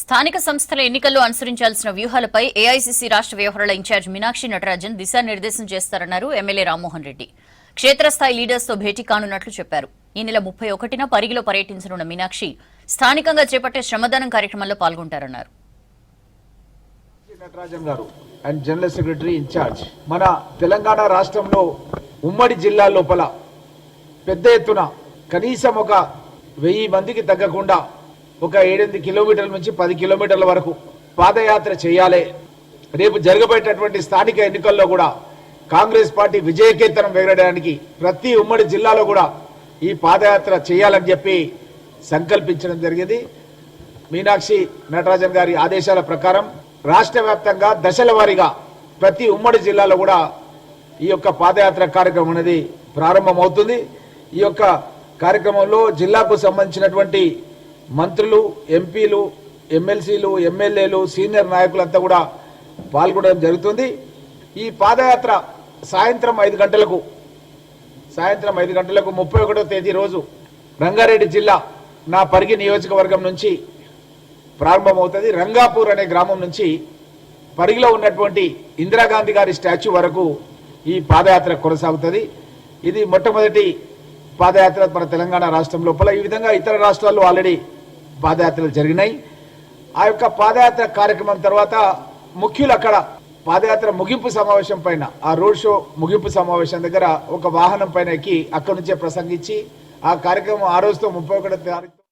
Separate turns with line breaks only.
స్థానిక సంస్థల ఎన్నికల్లో అనుసరించాల్సిన వ్యూహాలపై ఏఐసీసీ రాష్ట్ర వ్యవహారాల ఇన్ఛార్జ్ మీనాక్షి నటరాజన్ దిశానిర్దేశం చేస్తారన్నారు ఎమ్మెల్యే రామ్మోహన్ రెడ్డి. క్షేత్రస్థాయి లీడర్స్తో భేటీ కానున్నట్లు చెప్పారు. ఈ నెల 31న పరిగిలో పర్యటించనున్న మీనాక్షి స్థానికంగా చేపట్టే శ్రమదానం కార్యక్రమంలో పాల్గొంటారన్నారు.
నటరాజన్ గారు అండ్ జనరల్ సెక్రటరీ ఇన్ఛార్జ్ మన తెలంగాణ రాష్ట్రంలో ఉమ్మడి జిల్లా లోపల పెద్ద ఎత్తున కనీసం ఒక 1000 మందికి తగ్గకుండా ఒక 7-8 కిలోమీటర్ల నుంచి 10 కిలోమీటర్ల వరకు పాదయాత్ర చేయాలి. రేపు జరగబోయేటటువంటి స్థానిక ఎన్నికల్లో కూడా కాంగ్రెస్ పార్టీ విజయకేతనం ఎగరడానికి ప్రతి ఉమ్మడి జిల్లాలో కూడా ఈ పాదయాత్ర చేయాలని చెప్పి సంకల్పించడం జరిగింది. మీనాక్షి నటరాజన్ గారి ఆదేశాల ప్రకారం రాష్ట్ర వ్యాప్తంగా దశల వారీగా ప్రతి ఉమ్మడి జిల్లాలో కూడా ఈ యొక్క పాదయాత్ర కార్యక్రమం అనేది ప్రారంభమవుతుంది. ఈ యొక్క కార్యక్రమంలో జిల్లాకు సంబంధించినటువంటి మంత్రులు, ఎంపీలు, ఎమ్మెల్సీలు, ఎమ్మెల్యేలు, సీనియర్ నాయకులంతా కూడా పాల్గొనడం జరుగుతుంది. ఈ పాదయాత్ర సాయంత్రం 5 గంటలకు 31వ తేదీ రోజు రంగారెడ్డి జిల్లా నా పరిగి నియోజకవర్గం నుంచి ప్రారంభమవుతుంది. రంగాపూర్ అనే గ్రామం నుంచి పరిగిలో ఉన్నటువంటి ఇందిరాగాంధీ గారి స్టాచ్యూ వరకు ఈ పాదయాత్ర కొనసాగుతుంది. ఇది మొట్టమొదటి పాదయాత్ర మన తెలంగాణ రాష్ట్రం లోపల. ఈ విధంగా ఇతర రాష్ట్రాల్లో ఆల్రెడీ పాదయాత్రలు జరిగినాయి. ఆ యొక్క పాదయాత్ర కార్యక్రమం తర్వాత ముఖ్యులు అక్కడ పాదయాత్ర ముగింపు సమావేశం పైన, ఆ రోడ్ షో ముగింపు సమావేశం దగ్గర ఒక వాహనం పైన ఎక్కి అక్కడి నుంచే ప్రసంగించి ఆ కార్యక్రమం ఆ రోజుతో 31వ తారీఖు